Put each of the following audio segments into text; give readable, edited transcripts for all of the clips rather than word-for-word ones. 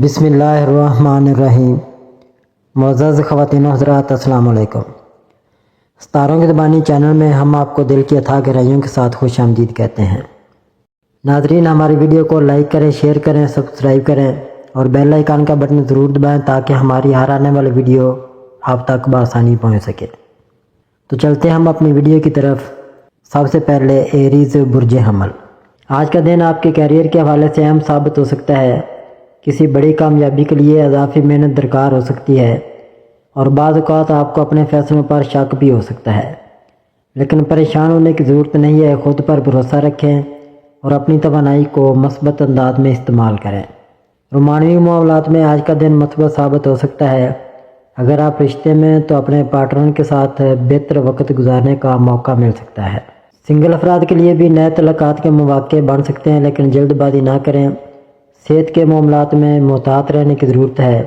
بسم اللہ الرحمن الرحیم۔ معزز خواتین و حضرات، السلام علیکم۔ ستاروں کی زبانی چینل میں ہم آپ کو دل کی اتھاہ گہرائیوں کے ساتھ خوش آمدید کہتے ہیں۔ ناظرین، ہماری ویڈیو کو لائک کریں، شیئر کریں، سبسکرائب کریں اور بیل آئیکن کا بٹن ضرور دبائیں تاکہ ہماری ہر آنے والی ویڈیو آپ تک بآسانی پہنچ سکے۔ تو چلتے ہیں ہم اپنی ویڈیو کی طرف۔ سب سے پہلے ایریز برج حمل۔ آج کا دن آپ کے کیریئر کے حوالے سے اہم ثابت ہو سکتا ہے۔ کسی بڑی کامیابی کے لیے اضافی محنت درکار ہو سکتی ہے اور بعض اوقات آپ کو اپنے فیصلوں پر شک بھی ہو سکتا ہے، لیکن پریشان ہونے کی ضرورت نہیں ہے۔ خود پر بھروسہ رکھیں اور اپنی توانائی کو مثبت انداز میں استعمال کریں۔ رومانوی معاملات میں آج کا دن مثبت ثابت ہو سکتا ہے۔ اگر آپ رشتے میں تو اپنے پارٹنر کے ساتھ بہتر وقت گزارنے کا موقع مل سکتا ہے۔ سنگل افراد کے لیے بھی نئے تعلقات کے مواقع بن سکتے ہیں، لیکن جلد بازی نہ کریں۔ صحت کے معاملات میں محتاط رہنے کی ضرورت ہے،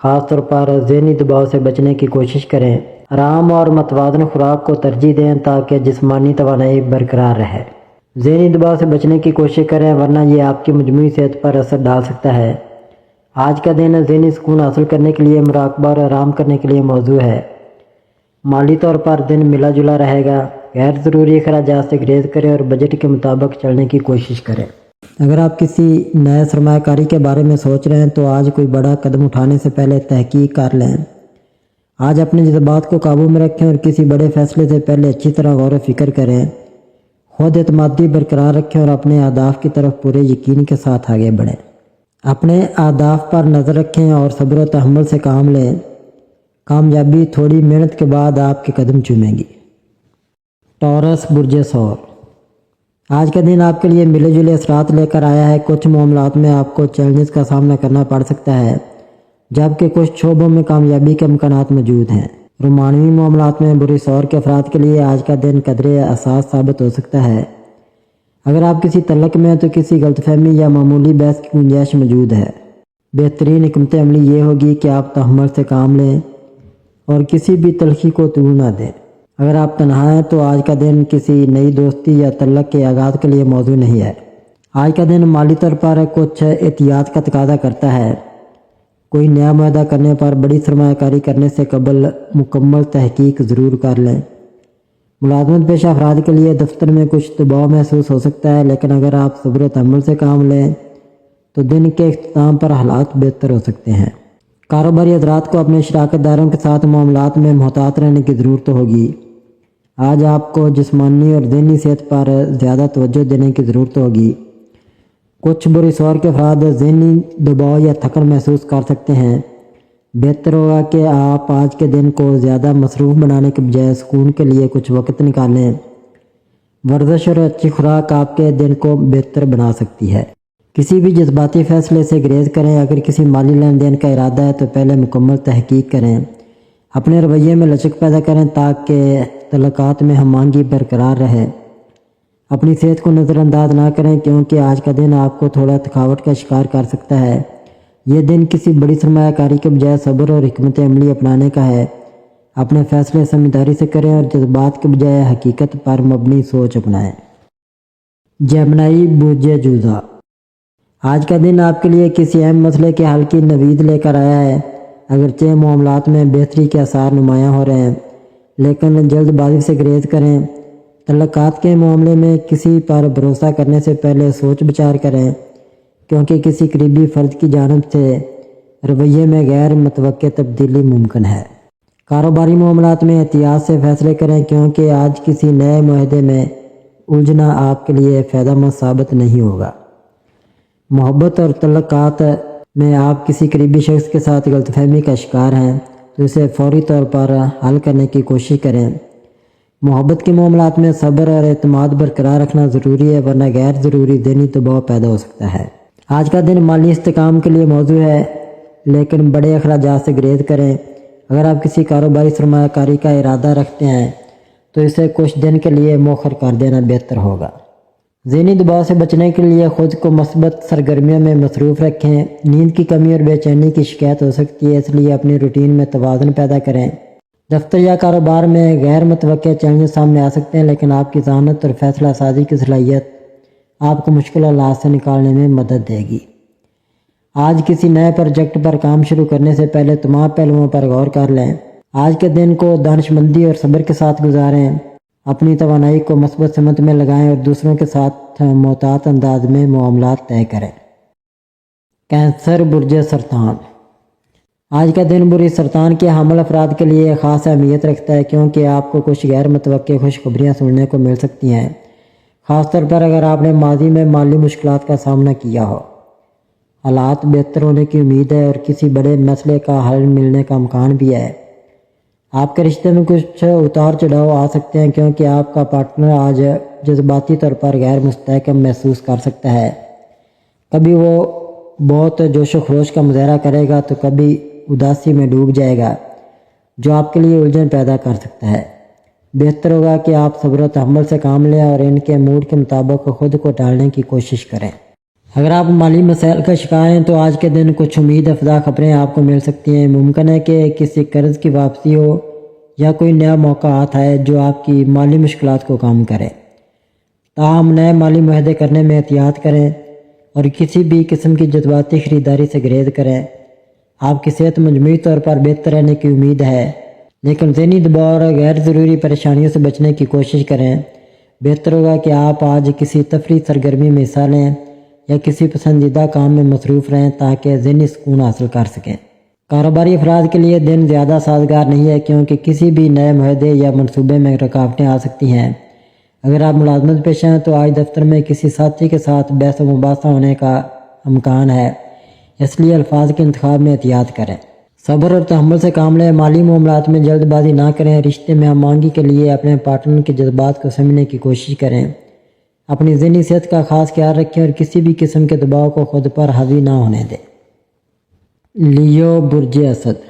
خاص طور پر ذہنی دباؤ سے بچنے کی کوشش کریں۔ آرام اور متوازن خوراک کو ترجیح دیں تاکہ جسمانی توانائی برقرار رہے۔ ذہنی دباؤ سے بچنے کی کوشش کریں ورنہ یہ آپ کی مجموعی صحت پر اثر ڈال سکتا ہے۔ آج کا دن ذہنی سکون حاصل کرنے کے لیے مراقبہ اور آرام کرنے کے لیے موزوں ہے۔ مالی طور پر دن ملا جلا رہے گا۔ غیر ضروری اخراجات سے گریز کریں اور بجٹ کے مطابق چلنے کی کوشش کریں۔ اگر آپ کسی نئے سرمایہ کاری کے بارے میں سوچ رہے ہیں تو آج کوئی بڑا قدم اٹھانے سے پہلے تحقیق کر لیں۔ آج اپنے جذبات کو قابو میں رکھیں اور کسی بڑے فیصلے سے پہلے اچھی طرح غور و فکر کریں۔ خود اعتمادی برقرار رکھیں اور اپنے اہداف کی طرف پورے یقین کے ساتھ آگے بڑھیں۔ اپنے اہداف پر نظر رکھیں اور صبر و تحمل سے کام لیں۔ کامیابی تھوڑی محنت کے بعد آپ کے قدم چومے گی۔ ٹورس برج ثور۔ آج کا دن آپ کے لیے ملے جلے اثرات لے کر آیا ہے۔ کچھ معاملات میں آپ کو چیلنجز کا سامنا کرنا پڑ سکتا ہے، جبکہ کچھ شعبوں میں کامیابی کے امکانات موجود ہیں۔ رومانوی معاملات میں برج ثور کے افراد کے لیے آج کا دن قدرے حساس ثابت ہو سکتا ہے۔ اگر آپ کسی تعلق میں ہیں تو کسی غلط فہمی یا معمولی بحث کی گنجائش موجود ہے۔ بہترین حکمت عملی یہ ہوگی کہ آپ تحمل سے کام لیں اور کسی بھی تلخی کو طول نہ دیں۔ اگر آپ تنہا ہیں تو آج کا دن کسی نئی دوستی یا تعلق کے آغاز کے لیے موزوں نہیں ہے۔ آج کا دن مالی طور پر کچھ احتیاط کا تقاضا کرتا ہے۔ کوئی نیا معاہدہ کرنے پر بڑی سرمایہ کاری کرنے سے قبل مکمل تحقیق ضرور کر لیں۔ ملازمت پیشہ افراد کے لیے دفتر میں کچھ دباؤ محسوس ہو سکتا ہے، لیکن اگر آپ صبر و تحمل سے کام لیں تو دن کے اختتام پر حالات بہتر ہو سکتے ہیں۔ کاروباری حضرات کو اپنے شراکت داروں کے ساتھ معاملات میں محتاط رہنے کی ضرورت ہوگی۔ آج آپ کو جسمانی اور ذہنی صحت پر زیادہ توجہ دینے کی ضرورت ہوگی۔ کچھ برج ثور کے افراد ذہنی دباؤ یا تھکن محسوس کر سکتے ہیں۔ بہتر ہوگا کہ آپ آج کے دن کو زیادہ مصروف بنانے کے بجائے سکون کے لیے کچھ وقت نکالیں۔ ورزش اور اچھی خوراک آپ کے دن کو بہتر بنا سکتی ہے۔ کسی بھی جذباتی فیصلے سے گریز کریں۔ اگر کسی مالی لین دین کا ارادہ ہے تو پہلے مکمل تحقیق کریں۔ اپنے رویے میں لچک پیدا کریں تاکہ تعلقات میں ہم آہنگی برقرار رہے۔ اپنی صحت کو نظر انداز نہ کریں کیونکہ آج کا دن آپ کو تھوڑا تھکاوٹ کا شکار کر سکتا ہے۔ یہ دن کسی بڑی سرمایہ کاری کے بجائے صبر اور حکمت عملی اپنانے کا ہے۔ اپنے فیصلے سمجھداری سے کریں اور جذبات کے بجائے حقیقت پر مبنی سوچ اپنائیں۔ جیمنائی برج جوزا۔ آج کا دن آپ کے لیے کسی اہم مسئلے کے حل کی نوید لے کر آیا ہے۔ اگرچہ معاملات میں بہتری کے آثار نمایاں ہو رہے ہیں، لیکن جلد بازی سے گریز کریں۔ تعلقات کے معاملے میں کسی پر بھروسہ کرنے سے پہلے سوچ بچار کریں کیونکہ کسی قریبی فرد کی جانب سے رویے میں غیر متوقع تبدیلی ممکن ہے۔ کاروباری معاملات میں احتیاط سے فیصلے کریں کیونکہ آج کسی نئے معاہدے میں الجھنا آپ کے لیے فائدہ مند ثابت نہیں ہوگا۔ محبت اور تعلقات میں آپ کسی قریبی شخص کے ساتھ غلط فہمی کا شکار ہیں تو اسے فوری طور پر حل کرنے کی کوشش کریں۔ محبت کے معاملات میں صبر اور اعتماد برقرار رکھنا ضروری ہے ورنہ غیر ضروری ذہنی دباؤ پیدا ہو سکتا ہے۔ آج کا دن مالی استحکام کے لیے موزوں ہے، لیکن بڑے اخراجات سے گریز کریں۔ اگر آپ کسی کاروباری سرمایہ کاری کا ارادہ رکھتے ہیں تو اسے کچھ دن کے لیے مؤخر کر دینا بہتر ہوگا۔ ذہنی دباؤ سے بچنے کے لیے خود کو مثبت سرگرمیوں میں مصروف رکھیں۔ نیند کی کمی اور بے چینی کی شکایت ہو سکتی ہے، اس لیے اپنی روٹین میں توازن پیدا کریں۔ دفتر یا کاروبار میں غیر متوقع چیلنجز سامنے آ سکتے ہیں، لیکن آپ کی ذہانت اور فیصلہ سازی کی صلاحیت آپ کو مشکل حالات سے نکالنے میں مدد دے گی۔ آج کسی نئے پروجیکٹ پر کام شروع کرنے سے پہلے تمام پہلوؤں پر غور کر لیں۔ آج کے دن کو دانش مندی اور صبر کے ساتھ گزاریں، اپنی توانائی کو مثبت سمت میں لگائیں اور دوسروں کے ساتھ محتاط انداز میں معاملات طے کریں۔ کینسر برج سرطان۔ آج کا دن برج سرطان کے حامل افراد کے لیے خاص اہمیت رکھتا ہے، کیونکہ آپ کو کچھ غیر متوقع خوشخبریاں سننے کو مل سکتی ہیں، خاص طور پر اگر آپ نے ماضی میں مالی مشکلات کا سامنا کیا ہو۔ حالات بہتر ہونے کی امید ہے اور کسی بڑے مسئلے کا حل ملنے کا امکان بھی ہے۔ آپ کے رشتے میں کچھ اتار چڑھاؤ آ سکتے ہیں، کیونکہ آپ کا پارٹنر آج جذباتی طور پر غیر مستحکم محسوس کر سکتا ہے۔ کبھی وہ بہت جوش و خروش کا مظاہرہ کرے گا تو کبھی اداسی میں ڈوب جائے گا، جو آپ کے لیے الجھن پیدا کر سکتا ہے۔ بہتر ہوگا کہ آپ صبر و تحمل سے کام لیں اور ان کے موڈ کے مطابق خود کو ڈالنے کی کوشش کریں۔ اگر آپ مالی مسائل کا شکار ہیں تو آج کے دن کچھ امید افزا خبریں آپ کو مل سکتی ہیں۔ ممکن ہے کہ کسی قرض کی واپسی ہو یا کوئی نیا موقع ہاتھ آئے جو آپ کی مالی مشکلات کو کم کرے۔ تاہم نئے مالی معاہدے کرنے میں احتیاط کریں اور کسی بھی قسم کی جذباتی خریداری سے گریز کریں۔ آپ کی صحت مجموعی طور پر بہتر رہنے کی امید ہے، لیکن ذہنی دباؤ اور غیر ضروری پریشانیوں سے بچنے کی کوشش کریں۔ بہتر ہوگا کہ آپ آج کسی تفریحی سرگرمی میں حصہ لیں یا کسی پسندیدہ کام میں مصروف رہیں تاکہ ذہنی سکون حاصل کر سکیں۔ کاروباری افراد کے لیے دن زیادہ سازگار نہیں ہے، کیونکہ کسی بھی نئے معاہدے یا منصوبے میں رکاوٹیں آ سکتی ہیں۔ اگر آپ ملازمت پیشہ ہیں تو آج دفتر میں کسی ساتھی کے ساتھ بحث و مباحثہ ہونے کا امکان ہے، اس لیے الفاظ کے انتخاب میں احتیاط کریں۔ صبر اور تحمل سے کام لیں، مالی معاملات میں جلد بازی نہ کریں، رشتے میں ہم آہنگی کے لیے اپنے پارٹنر کے جذبات کو سمجھنے کی کوشش کریں۔ اپنی ذہنی صحت کا خاص خیال رکھیں اور کسی بھی قسم کے دباؤ کو خود پر حاوی نہ ہونے دیں۔ لیو برج اسد۔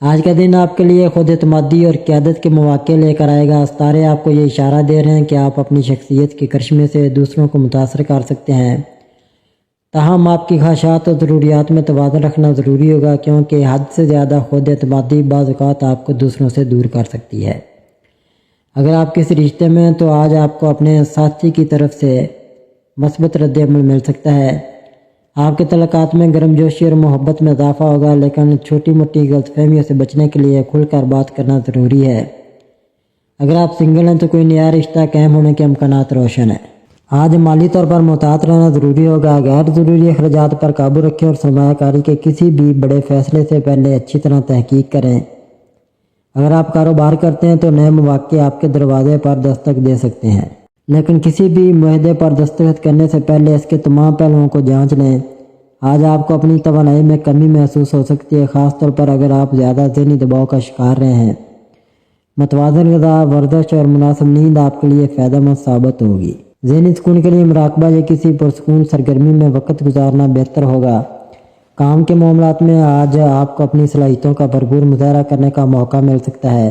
آج کا دن آپ کے لیے خود اعتمادی اور قیادت کے مواقع لے کر آئے گا۔ ستارے آپ کو یہ اشارہ دے رہے ہیں کہ آپ اپنی شخصیت کے کرشمے سے دوسروں کو متاثر کر سکتے ہیں۔ تاہم آپ کی خواہشات اور ضروریات میں توازن رکھنا ضروری ہوگا، کیونکہ حد سے زیادہ خود اعتمادی بعض اوقات آپ کو دوسروں سے دور کر سکتی ہے۔ اگر آپ کسی رشتے میں ہیں تو آج آپ کو اپنے ساتھی کی طرف سے مثبت رد عمل مل سکتا ہے۔ آپ کے تعلقات میں گرم جوشی اور محبت میں اضافہ ہوگا، لیکن چھوٹی موٹی غلط فہمیوں سے بچنے کے لیے کھل کر بات کرنا ضروری ہے۔ اگر آپ سنگل ہیں تو کوئی نیا رشتہ قائم ہونے کے امکانات روشن ہیں۔ آج مالی طور پر محتاط رہنا ضروری ہوگا، غیر ضروری اخراجات پر قابو رکھیں اور سرمایہ کاری کے کسی بھی بڑے فیصلے سے پہلے اچھی طرح تحقیق کریں۔ اگر آپ کاروبار کرتے ہیں تو نئے مواقع آپ کے دروازے پر دستک دے سکتے ہیں، لیکن کسی بھی معاہدے پر دستخط کرنے سے پہلے اس کے تمام پہلوؤں کو جانچ لیں۔ آج آپ کو اپنی توانائی میں کمی محسوس ہو سکتی ہے، خاص طور پر اگر آپ زیادہ ذہنی دباؤ کا شکار رہے ہیں۔ متوازن غذا، ورزش اور مناسب نیند آپ کے لیے فائدہ مند ثابت ہوگی۔ ذہنی سکون کے لیے مراقبہ یا کسی پرسکون سرگرمی میں وقت گزارنا بہتر ہوگا۔ کام کے معاملات میں آج آپ کو اپنی صلاحیتوں کا بھرپور مظاہرہ کرنے کا موقع مل سکتا ہے۔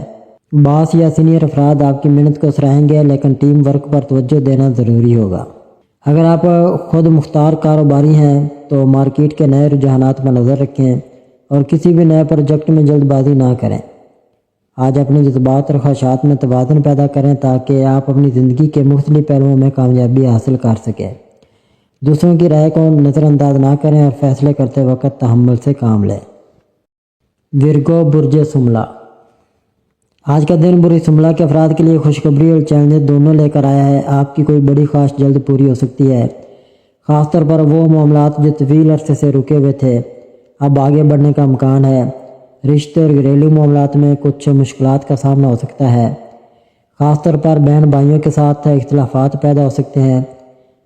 باس یا سینئر افراد آپ کی محنت کو سراہیں گے، لیکن ٹیم ورک پر توجہ دینا ضروری ہوگا۔ اگر آپ خود مختار کاروباری ہیں تو مارکیٹ کے نئے رجحانات پر نظر رکھیں اور کسی بھی نئے پروجیکٹ میں جلد بازی نہ کریں۔ آج اپنے جذبات اور خواہشات میں توازن پیدا کریں تاکہ آپ اپنی زندگی کے مختلف پہلوؤں میں کامیابی حاصل کر سکیں۔ دوسروں کی رائے کو نظر انداز نہ کریں اور فیصلے کرتے وقت تحمل سے کام لیں۔ ورگو برج سملا۔ آج کا دن برج سملا کے افراد کے لیے خوشخبری اور چیلنج دونوں لے کر آیا ہے۔ آپ کی کوئی بڑی خواہش جلد پوری ہو سکتی ہے، خاص طور پر وہ معاملات جو طویل عرصے سے رکے ہوئے تھے، اب آگے بڑھنے کا امکان ہے۔ رشتے اور گھریلو معاملات میں کچھ مشکلات کا سامنا ہو سکتا ہے، خاص طور پر بہن بھائیوں کے ساتھ اختلافات پیدا ہو سکتے ہیں۔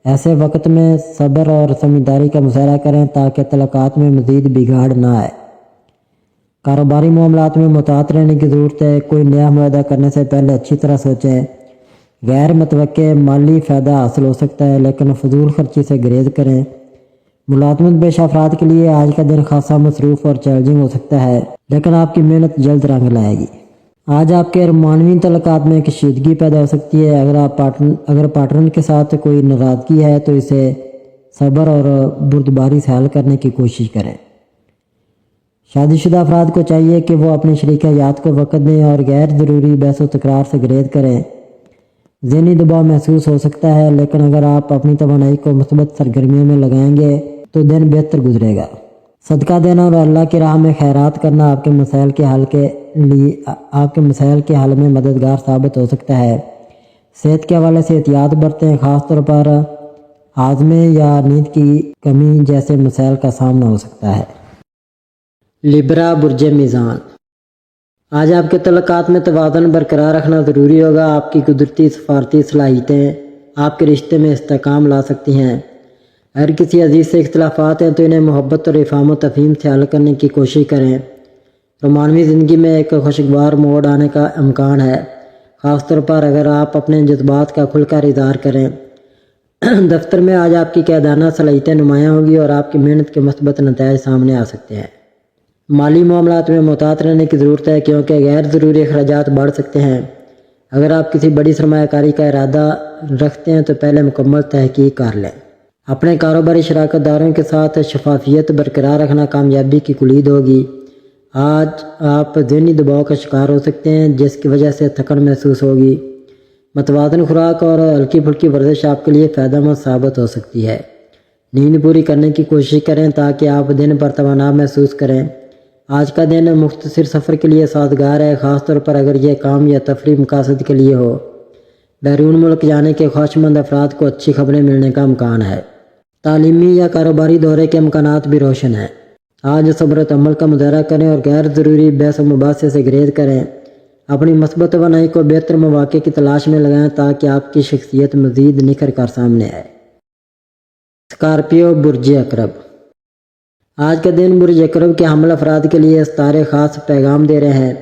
ایسے وقت میں صبر اور سمجھداری کا مظاہرہ کریں تاکہ تعلقات میں مزید بگاڑ نہ آئے۔ کاروباری معاملات میں محتاط رہنے کی ضرورت ہے، کوئی نیا معاہدہ کرنے سے پہلے اچھی طرح سوچیں۔ غیر متوقع مالی فائدہ حاصل ہو سکتا ہے، لیکن فضول خرچی سے گریز کریں۔ ملازمت پیشہ افراد کے لیے آج کا دن خاصا مصروف اور چیلنجنگ ہو سکتا ہے، لیکن آپ کی محنت جلد رنگ لائے گی۔ آج آپ کے رومانوی تعلقات میں کشیدگی پیدا ہو سکتی ہے۔ اگر پارٹنر کے ساتھ کوئی ناراضگی ہے تو اسے صبر اور بردباری سے حل کرنے کی کوشش کریں۔ شادی شدہ افراد کو چاہیے کہ وہ اپنے شریک حیات کو وقت دیں اور غیر ضروری بحث و تکرار سے گریز کریں۔ ذہنی دباؤ محسوس ہو سکتا ہے، لیکن اگر آپ اپنی توانائی کو مثبت سرگرمیوں میں لگائیں گے تو دن بہتر گزرے گا۔ صدقہ دینا اور اللہ کی راہ میں خیرات کرنا آپ کے مسائل کے حل میں مددگار ثابت ہو سکتا ہے۔ صحت کے حوالے سے احتیاط برتیں، خاص طور پر ہاضمے یا نیند کی کمی جیسے مسائل کا سامنا ہو سکتا ہے۔ لبرا برج میزان، آج آپ کے تعلقات میں توازن برقرار رکھنا ضروری ہوگا۔ آپ کی قدرتی سفارتی صلاحیتیں آپ کے رشتے میں استحکام لا سکتی ہیں۔ اگر کسی عزیز سے اختلافات ہیں تو انہیں محبت اور افہام و تفہیم سے حل کرنے کی کوشش کریں۔ رومانوی زندگی میں ایک خوشگوار موڑ آنے کا امکان ہے، خاص طور پر اگر آپ اپنے جذبات کا کھل کر اظہار کریں۔ دفتر میں آج آپ کی قیادانہ صلاحیتیں نمایاں ہوں گی اور آپ کی محنت کے مثبت نتائج سامنے آ سکتے ہیں۔ مالی معاملات میں محتاط رہنے کی ضرورت ہے کیونکہ غیر ضروری اخراجات بڑھ سکتے ہیں۔ اگر آپ کسی بڑی سرمایہ کاری کا ارادہ رکھتے ہیں تو پہلے مکمل تحقیق کر لیں۔ اپنے کاروباری شراکت داروں کے ساتھ شفافیت برقرار رکھنا کامیابی کی کلید ہوگی۔ آج آپ ذہنی دباؤ کا شکار ہو سکتے ہیں جس کی وجہ سے تھکن محسوس ہوگی۔ متوازن خوراک اور ہلکی پھلکی ورزش آپ کے لیے فائدہ مند ثابت ہو سکتی ہے۔ نیند پوری کرنے کی کوشش کریں تاکہ آپ دن پر توانا محسوس کریں۔ آج کا دن مختصر سفر کے لیے سازگار ہے، خاص طور پر اگر یہ کام یا تفریح مقاصد کے لیے ہو۔ بیرون ملک جانے کے خواہشمند افراد کو اچھی خبریں ملنے کا امکان ہے۔ تعلیمی یا کاروباری دورے کے امکانات بھی روشن ہیں۔ آج صبر و تحمل کا مظاہرہ کریں اور غیر ضروری بحث و مباحثے سے گریز کریں۔ اپنی مثبت توانائی کو بہتر مواقع کی تلاش میں لگائیں تاکہ آپ کی شخصیت مزید نکھر کر سامنے آئے۔ اسکارپیو برج عقرب، آج کا دن برج عقرب کے حامل افراد کے لیے ستارے خاص پیغام دے رہے ہیں۔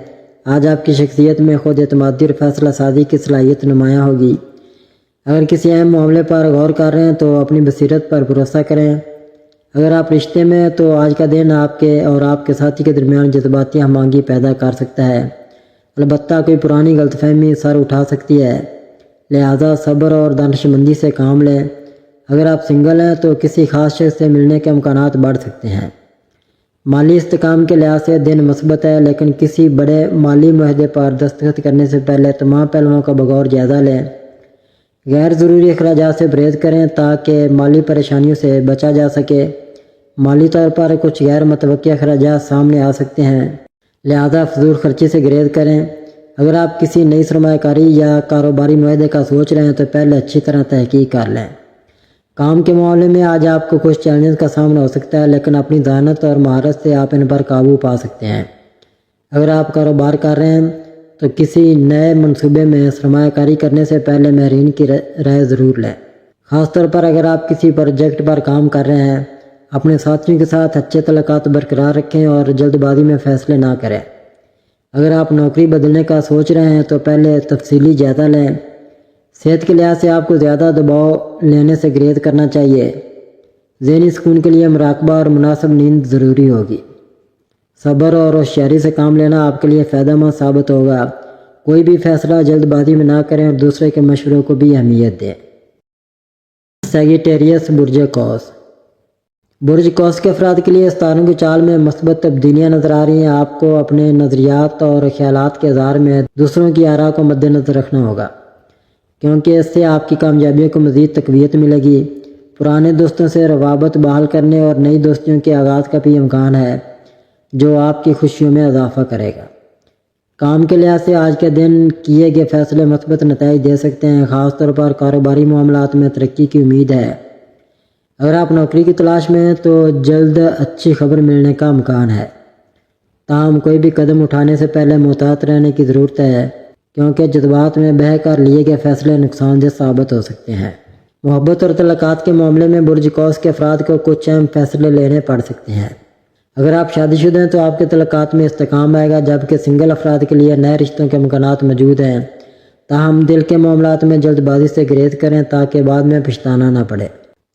آج آپ کی شخصیت میں خود اعتمادی اور فیصلہ سازی کی صلاحیت نمایاں ہوگی۔ اگر کسی اہم معاملے پر غور کر رہے ہیں تو اپنی بصیرت پر بھروسہ کریں۔ اگر آپ رشتے میں ہیں تو آج کا دن آپ کے ساتھی کے درمیان جذباتی ہم آہنگی پیدا کر سکتا ہے، البتہ کوئی پرانی غلط فہمی سر اٹھا سکتی ہے، لہذا صبر اور دانش مندی سے کام لیں۔ اگر آپ سنگل ہیں تو کسی خاص شخص سے ملنے کے امکانات بڑھ سکتے ہیں۔ مالی استحکام کے لحاظ سے دن مثبت ہے، لیکن کسی بڑے مالی معاہدے پر دستخط کرنے سے پہلے تمام پہلوؤں کا بغور جائزہ لیں۔ غیر ضروری اخراجات سے پرہیز کریں تاکہ مالی پریشانیوں سے بچا جا سکے۔ مالی طور پر کچھ غیر متوقع اخراجات سامنے آ سکتے ہیں، لہذا فضول خرچی سے گریز کریں۔ اگر آپ کسی نئی سرمایہ کاری یا کاروباری معاہدے کا سوچ رہے ہیں تو پہلے اچھی طرح تحقیق کر لیں۔ کام کے معاملے میں آج آپ کو کچھ چیلنجز کا سامنا ہو سکتا ہے، لیکن اپنی ذہانت اور مہارت سے آپ ان پر قابو پا سکتے ہیں۔ اگر آپ کاروبار کر رہے ہیں تو کسی نئے منصوبے میں سرمایہ کاری کرنے سے پہلے ماہرین کی رائے ضرور لیں، خاص طور پر اگر آپ کسی پروجیکٹ پر کام کر رہے ہیں۔ اپنے ساتھیوں کے ساتھ اچھے تعلقات برقرار رکھیں اور جلد بازی میں فیصلے نہ کریں۔ اگر آپ نوکری بدلنے کا سوچ رہے ہیں تو پہلے تفصیلی جائزہ لیں۔ صحت کے لحاظ سے آپ کو زیادہ دباؤ لینے سے گریز کرنا چاہیے۔ ذہنی سکون کے لیے مراقبہ اور مناسب نیند ضروری ہوگی۔ صبر اور ہوشیاری سے کام لینا آپ کے لیے فائدہ مند ثابت ہوگا۔ کوئی بھی فیصلہ جلد بازی میں نہ کریں اور دوسرے کے مشوروں کو بھی اہمیت دیں۔ سیگیٹیریس برج قوس، برج قوس کے افراد کے لیے ستاروں کی چال میں مثبت تبدیلیاں نظر آ رہی ہیں۔ آپ کو اپنے نظریات اور خیالات کے اظہار میں دوسروں کی آراء کو مد نظر رکھنا ہوگا، کیونکہ اس سے آپ کی کامیابیوں کو مزید تقویت ملے گی۔ پرانے دوستوں سے روابط بحال کرنے اور نئی دوستیوں کے آغاز کا بھی امکان ہے، جو آپ کی خوشیوں میں اضافہ کرے گا۔ کام کے لحاظ سے آج کے دن کیے گئے فیصلے مثبت نتائج دے سکتے ہیں، خاص طور پر کاروباری معاملات میں ترقی کی امید ہے۔ اگر آپ نوکری کی تلاش میں ہیں تو جلد اچھی خبر ملنے کا امکان ہے، تاہم کوئی بھی قدم اٹھانے سے پہلے محتاط رہنے کی ضرورت ہے کیونکہ جذبات میں بہہ کر لیے گئے فیصلے نقصان دہ ثابت ہو سکتے ہیں۔ محبت اور تعلقات کے معاملے میں برج قوس کے افراد کو کچھ اہم فیصلے لینے پڑ سکتے ہیں۔ اگر آپ شادی شدہ ہیں تو آپ کے تعلقات میں استحکام آئے گا، جبکہ سنگل افراد کے لیے نئے رشتوں کے امکانات موجود ہیں، تاہم دل کے معاملات میں جلد بازی سے گریز کریں تاکہ بعد میں پچھتانا نہ پڑے۔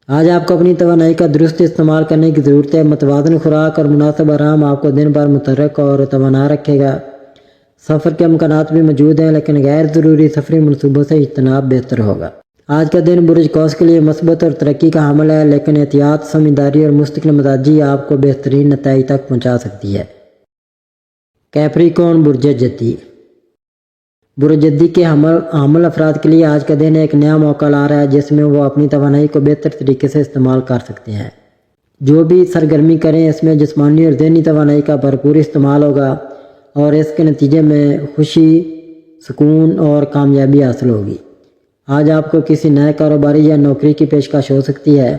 آج آپ کو اپنی توانائی کا درست استعمال کرنے کی ضرورت ہے۔ متوازن خوراک اور مناسب آرام آپ کو دن بھر متحرک اور توانا رکھے گا۔ سفر کے امکانات بھی موجود ہیں، لیکن غیر ضروری سفری منصوبوں سے اجتناب بہتر ہوگا۔ آج کا دن برج قوس کے لیے مثبت اور ترقی کا حامل ہے، لیکن احتیاط، سمجھداری اور مستقل مزاجی آپ کو بہترین نتائج تک پہنچا سکتی ہے۔ کیپریکون برج جدی، برج جدی کے حامل افراد کے لیے آج کا دن ایک نیا موقع لا رہا ہے جس میں وہ اپنی توانائی کو بہتر طریقے سے استعمال کر سکتے ہیں۔ جو بھی سرگرمی کریں اس میں جسمانی اور ذہنی توانائی کا بھرپور استعمال ہوگا اور اس کے نتیجے میں خوشی، سکون اور کامیابی حاصل ہوگی۔ آج آپ کو کسی نئے کاروباری یا نوکری کی پیشکش ہو سکتی ہے،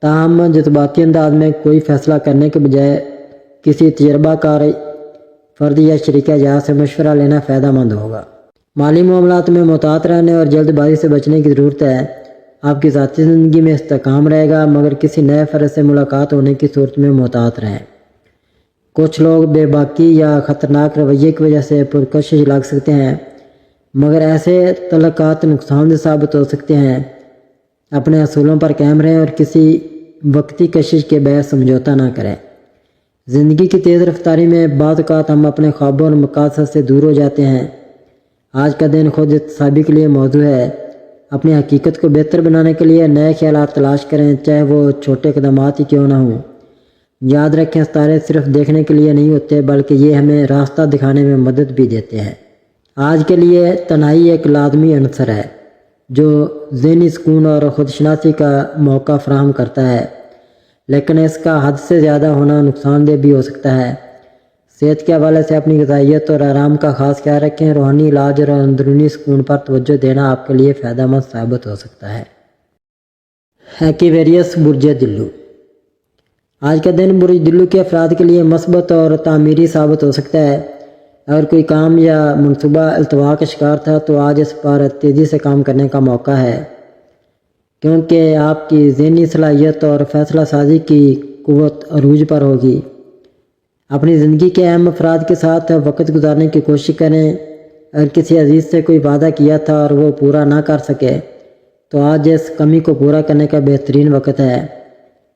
تاہم جذباتی انداز میں کوئی فیصلہ کرنے کے بجائے کسی تجربہ کار فرد یا شریک جہاز سے مشورہ لینا فائدہ مند ہوگا۔ مالی معاملات میں محتاط رہنے اور جلد بازی سے بچنے کی ضرورت ہے۔ آپ کی ذاتی زندگی میں استحکام رہے گا، مگر کسی نئے فرد سے ملاقات ہونے کی صورت میں محتاط رہیں۔ کچھ لوگ بے باکی یا خطرناک رویے کی وجہ سے پرکشش لگ سکتے ہیں، مگر ایسے تعلقات نقصان دہ ثابت ہو سکتے ہیں۔ اپنے اصولوں پر قائم رہیں اور کسی وقتی کشش کے باعث سمجھوتہ نہ کریں۔ زندگی کی تیز رفتاری میں بعض اوقات ہم اپنے خوابوں اور مقاصد سے دور ہو جاتے ہیں۔ آج کا دن خود احتسابی کے لیے موضوع ہے۔ اپنی حقیقت کو بہتر بنانے کے لیے نئے خیالات تلاش کریں، چاہے وہ چھوٹے اقدامات ہی کیوں نہ ہوں۔ یاد رکھیں، ستارے صرف دیکھنے کے لیے نہیں ہوتے، بلکہ یہ ہمیں راستہ دکھانے میں مدد بھی دیتے ہیں۔ آج کے لیے تنہائی ایک لازمی عنصر ہے جو ذہنی سکون اور خودشناسی کا موقع فراہم کرتا ہے، لیکن اس کا حد سے زیادہ ہونا نقصان دہ بھی ہو سکتا ہے۔ صحت کے حوالے سے اپنی غذائیت اور آرام کا خاص خیال رکھیں۔ روحانی علاج اور اندرونی سکون پر توجہ دینا آپ کے لیے فائدہ مند ثابت ہو سکتا ہے۔ ایکویریس برج دلو۔ آج کا دن برج دلو کے افراد کے لیے مثبت اور تعمیری ثابت ہو سکتا ہے۔ اگر کوئی کام یا منصوبہ التوا کا شکار تھا تو آج اس پر تیزی سے کام کرنے کا موقع ہے، کیونکہ آپ کی ذہنی صلاحیت اور فیصلہ سازی کی قوت عروج پر ہوگی۔ اپنی زندگی کے اہم افراد کے ساتھ وقت گزارنے کی کوشش کریں۔ اگر کسی عزیز سے کوئی وعدہ کیا تھا اور وہ پورا نہ کر سکے تو آج اس کمی کو پورا کرنے کا بہترین وقت ہے۔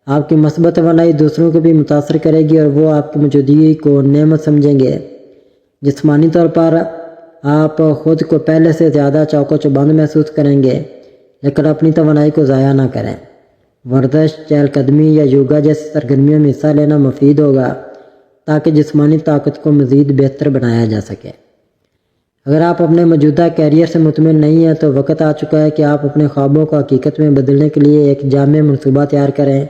آپ کی مثبت توانائی دوسروں کو بھی متاثر کرے گی اور وہ آپ کی موجودگی کو نعمت سمجھیں گے۔ جسمانی طور پر آپ خود کو پہلے سے زیادہ چوکو چوبند محسوس کریں گے، لیکن اپنی توانائی کو ضائع نہ کریں۔ ورزش، چہل قدمی یا یوگا جیسی سرگرمیوں میں حصہ لینا مفید ہوگا تاکہ جسمانی طاقت کو مزید بہتر بنایا جا سکے۔ اگر آپ اپنے موجودہ کیریئر سے مطمئن نہیں ہیں تو وقت آ چکا ہے کہ آپ اپنے خوابوں کو حقیقت میں بدلنے کے لیے ایک جامع منصوبہ تیار کریں۔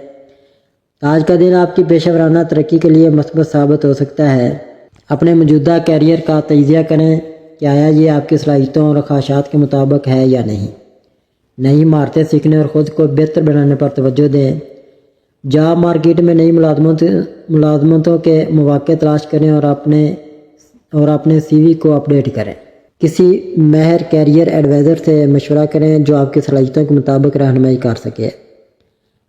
آج کا دن آپ کی پیشہ ورانہ ترقی کے لیے مثبت ثابت ہو سکتا ہے۔ اپنے موجودہ کیریئر کا تجزیہ کریں کہ آیا یہ آپ کی صلاحیتوں اور خواہشات کے مطابق ہے یا نہیں۔ نئی مہارتیں سیکھنے اور خود کو بہتر بنانے پر توجہ دیں۔ جاب مارکیٹ میں نئی ملازمتوں کے مواقع تلاش کریں اور اپنے سی وی کو اپڈیٹ کریں۔ کسی ماہر کیریئر ایڈوائزر سے مشورہ کریں جو آپ کی صلاحیتوں کے مطابق رہنمائی کر سکے۔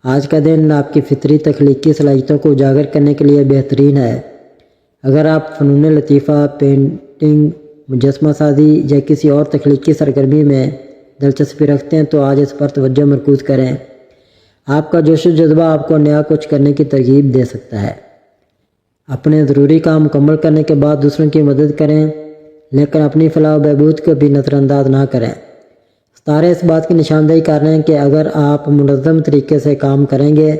آج کا دن آپ کی فطری تخلیقی صلاحیتوں کو اجاگر کرنے کے لیے بہترین ہے۔ اگر آپ فنون لطیفہ، پینٹنگ، مجسمہ سازی یا کسی اور تخلیقی سرگرمی میں دلچسپی رکھتے ہیں تو آج اس پر توجہ مرکوز کریں۔ آپ کا جوش و جذبہ آپ کو نیا کچھ کرنے کی ترغیب دے سکتا ہے۔ اپنے ضروری کام مکمل کرنے کے بعد دوسروں کی مدد کریں، لیکن اپنی فلاح و بہبود کو بھی نظر انداز نہ کریں۔ ستارے اس بات کی نشاندہی کر رہے ہیں کہ اگر آپ منظم طریقے سے کام کریں گے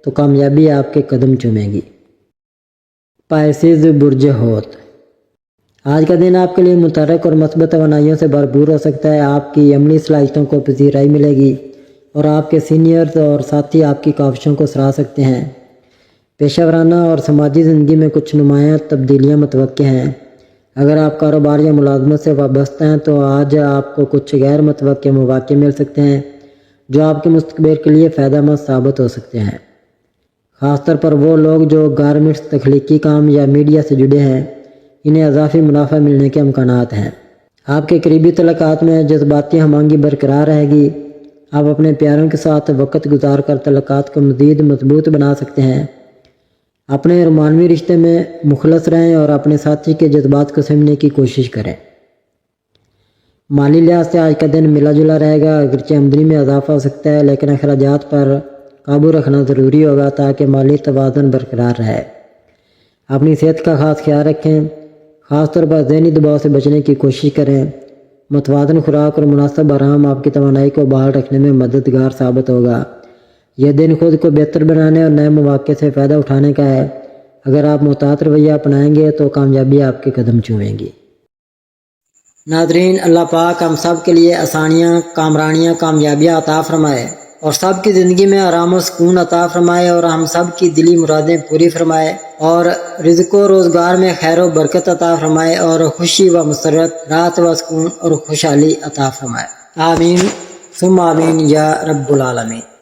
تو کامیابی آپ کے قدم چومے گی۔ پائسیز برج حوت۔ آج کا دن آپ کے لیے متحرک اور مثبت توانائیوں سے بھرپور ہو سکتا ہے۔ آپ کی عملی صلاحیتوں کو پذیرائی ملے گی اور آپ کے سینئرز اور ساتھی آپ کی کاوشوں کو سراہ سکتے ہیں۔ پیشہ ورانہ اور سماجی زندگی میں کچھ نمایاں تبدیلیاں متوقع ہیں۔ اگر آپ کاروبار یا ملازمت سے وابستہ ہیں تو آج آپ کو کچھ غیر متوقع مواقع مل سکتے ہیں جو آپ کے مستقبل کے لیے فائدہ مند ثابت ہو سکتے ہیں۔ خاص طور پر وہ لوگ جو گارمنٹس، تخلیقی کام یا میڈیا سے جڑے ہیں، انہیں اضافی منافع ملنے کے امکانات ہیں۔ آپ کے قریبی تعلقات میں جذباتی ہم آہنگی برقرار رہے گی۔ آپ اپنے پیاروں کے ساتھ وقت گزار کر تعلقات کو مزید مضبوط بنا سکتے ہیں۔ اپنے رومانوی رشتے میں مخلص رہیں اور اپنے ساتھی کے جذبات کو سمجھنے کی کوشش کریں۔ مالی لحاظ سے آج کا دن ملا جلا رہے گا۔ اگرچہ آمدنی میں اضافہ ہو سکتا ہے، لیکن اخراجات پر قابو رکھنا ضروری ہوگا تاکہ مالی توازن برقرار رہے۔ اپنی صحت کا خاص خیال رکھیں، خاص طور پر ذہنی دباؤ سے بچنے کی کوشش کریں۔ متوازن خوراک اور مناسب آرام آپ کی توانائی کو بحال رکھنے میں مددگار ثابت ہوگا۔ یہ دن خود کو بہتر بنانے اور نئے مواقع سے فائدہ اٹھانے کا ہے۔ اگر آپ محتاط رویہ اپنائیں گے تو کامیابی آپ کے قدم چومے گی۔ ناظرین، اللہ پاک ہم سب کے لیے آسانیاں، کامرانیاں، کامیابیاں عطا فرمائے۔ اور سب کی زندگی میں آرام و سکون عطا فرمائے اور ہم سب کی دلی مرادیں پوری فرمائے اور رزق و روزگار میں خیر و برکت عطا فرمائے اور خوشی و مسرت، راحت و سکون اور خوشحالی عطا فرمائے۔ آمین ثم آمین یا رب العالمین۔